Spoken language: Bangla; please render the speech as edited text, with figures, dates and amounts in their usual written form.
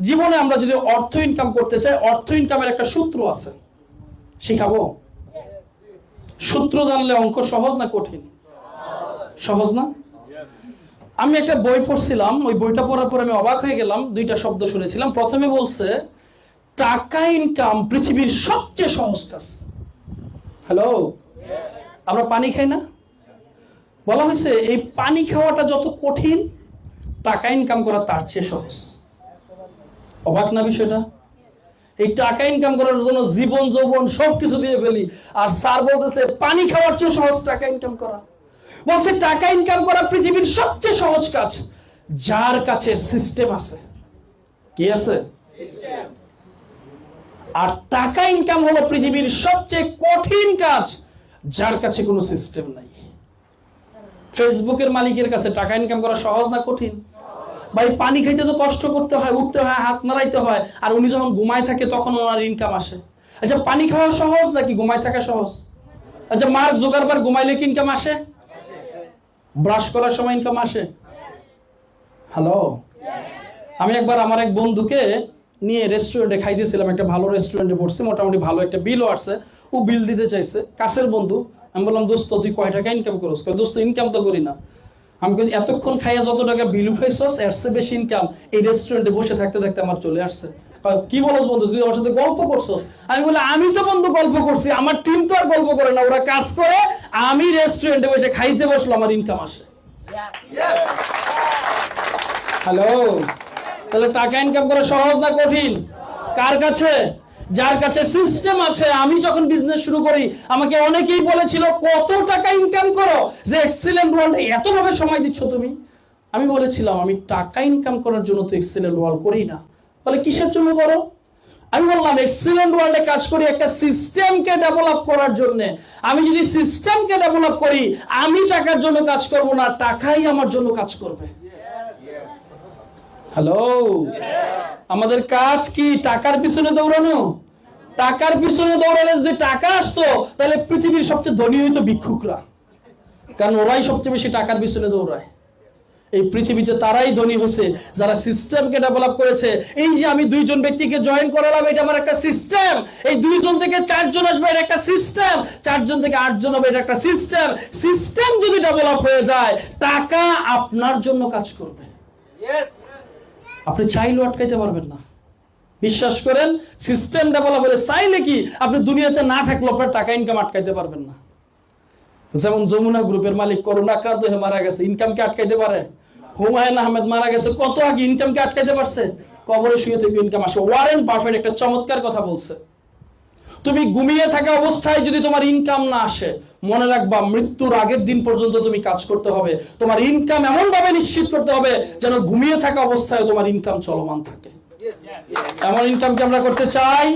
জীবনে আমরা যদি অর্থ ইনকাম করতে চাই, অর্থ ইনকামের একটা সূত্র আছে, শিখাবো? সূত্র জানলে অঙ্ক সহজ না কঠিন? সহজ না? আমি একটা বই পড়ছিলাম, ওই বইটা পড়ার পর আমি অবাক হয়ে গেলাম। দুইটা শব্দ শুনেছিলাম। প্রথমে বলছে টাকা ইনকাম পৃথিবীর সবচেয়ে সহজ কাজ। হ্যালো, আমরা পানি খাই না? বলা হয়েছে এই পানি খাওয়াটা যত কঠিন, টাকা ইনকাম করা তার চেয়ে সহজ। অবাক না বিষয়টা? এই টাকা ইনকাম করার জন্য জীবন যৌবন সবকিছু দিয়ে ফেলি, আর স্যার বলতেছে পানি খাওয়ার চেয়ে সহজ টাকা ইনকাম করা। বলছে টাকা ইনকাম করা পৃথিবীর সবচেয়ে সহজ কাজ, যার কাছে সিস্টেম আছে। কি আছে? আর টাকা ইনকাম হলো পৃথিবীর সবচেয়ে কঠিন কাজ, যার কাছে কোনো সিস্টেম নাই। ফেসবুকের মালিকের কাছে টাকা ইনকাম করা সহজ না কঠিন? ভাই পানি খাইতে তো কষ্ট করতে হয়, উঠতে হয়, হাত নাড়াইতে হয়, আর উনি যখন ঘুমায় থাকে তখন ওনার ইনকাম আসে। আচ্ছা, পানি খাওয়া সহজ নাকি ঘুমায় থাকা সহজ? আচ্ছা, মার্ক জুকারবার্গ ঘুমাইলে কি ইনকাম আসে? ব্রাশ করার সময় ইনকাম আসে? হ্যালো, আমি একবার আমার এক বন্ধুকে নিয়ে রেস্টুরেন্টে খাইতেছিলাম, একটা ভালো রেস্টুরেন্টে পড়ছি, মোটামুটি ভালো একটা বিলও আসছে। ও বিল দিতে চাইছে, কাছের বন্ধু। আমি বললাম, দোস্ত তুই কয় টাকা ইনকাম করছ? দোস্ত ইনকাম তো করি না। আমি এতক্ষণ খাইয়া যত টাকা বিল উঠাইছস এর চেয়ে বেশি ইনকাম এই রেস্টুরেন্টে বসে থাকতে থাকতে আমার চলে আসছে। কি বলছ বন্ধু, তুই আমার সাথে গল্প করছস? আমি বলি, আমি তো বন্ধু গল্প করছি, আমার টিম তো আর গল্প করে না, ওরা কাজ করে, আমি রেস্টুরেন্টে বসে খাইতে বসলো, আমার ইনকাম আসে। হ্যালো, তাহলে টাকা ইনকাম করা সহজ না কঠিন? কার কাছে? যার কাছে সিস্টেম আছে। আমি যখন বিজনেস শুরু করি আমাকে অনেকেই বলেছিল কত টাকা ইনকাম করো, যে এক্সেলেন্ট ওয়ার্ল্ডে এতভাবে সময় দিচ্ছ তুমি। আমি বলেছিলাম আমি টাকা ইনকাম করার জন্য তো এক্সেলেন্ট ওয়ার্ল্ড করি না। বলে কিসের জন্য করো? আমি বললাম এক্সেলেন্ট ওয়ার্ল্ডে কাজ করি একটা সিস্টেমকে ডেভেলপ করার জন্য। আমি যদি সিস্টেমকে ডেভেলপ করি, আমি টাকার জন্য কাজ করব না, টাকাই আমার জন্য কাজ করবে। হ্যালো, আমাদের কাজ কি টাকার পিছনে দৌড়ানো? টাকার পিছনে দৌড়ালে যদি টাকা আসতো তাহলে পৃথিবীর সবচেয়ে ধনী হইতো ভিক্ষুকরা, কারণ ওরাই সবচেয়ে বেশি টাকার পিছনে দৌড়ায়। এই পৃথিবীতে তারাই ধনী হয়েছে যারা সিস্টেমকে ডেভেলপ করেছে। এই যে আমি দুইজন ব্যক্তিকে জয়েন করালাম, এটা আমার একটা সিস্টেম। এই দুইজন থেকে চারজন আসবে, এটা একটা সিস্টেম। চারজন থেকে আটজন হবে, এটা একটা সিস্টেম। সিস্টেম যদি ডেভেলপ হয়ে যায়, টাকা আপনার জন্য কাজ করবে। আপনি চাইলেও আটকাইতে পারবেন না। বিশ্বাস করেন, সিস্টেম ডেভেলপ হলে চাইলে কি আপনি দুনিয়াতে না থাকলে আপনার টাকা ইনকাম আটকাইতে পারবেন না। যেমন যমুনা গ্রুপের মালিক করোনা আক্রান্ত হয়ে মারা গেছে, ইনকামকে আটকাইতে পারে? হুমায়ুন আহমেদ মারা গেছে কত আগে, ইনকামকে আটকাইতে পারছে? কবরে শুয়ে থেকে ইনকাম আসে। ওয়ারেন বাফেট একটা চমৎকার কথা বলছে, তুমি ঘুমিয়ে থাকা অবস্থায় যদি তোমার ইনকাম না আসে, মনে রাখবা মৃত্যুর আগের দিন পর্যন্ত তুমি কাজ করতে হবে। তোমার ইনকাম এমন ভাবে নিশ্চিত করতে হবে যেন ঘুমিয়ে থাকা অবস্থায় তোমার ইনকাম চলমান থাকে। এমন ইনকাম কি আমরা করতে চাই?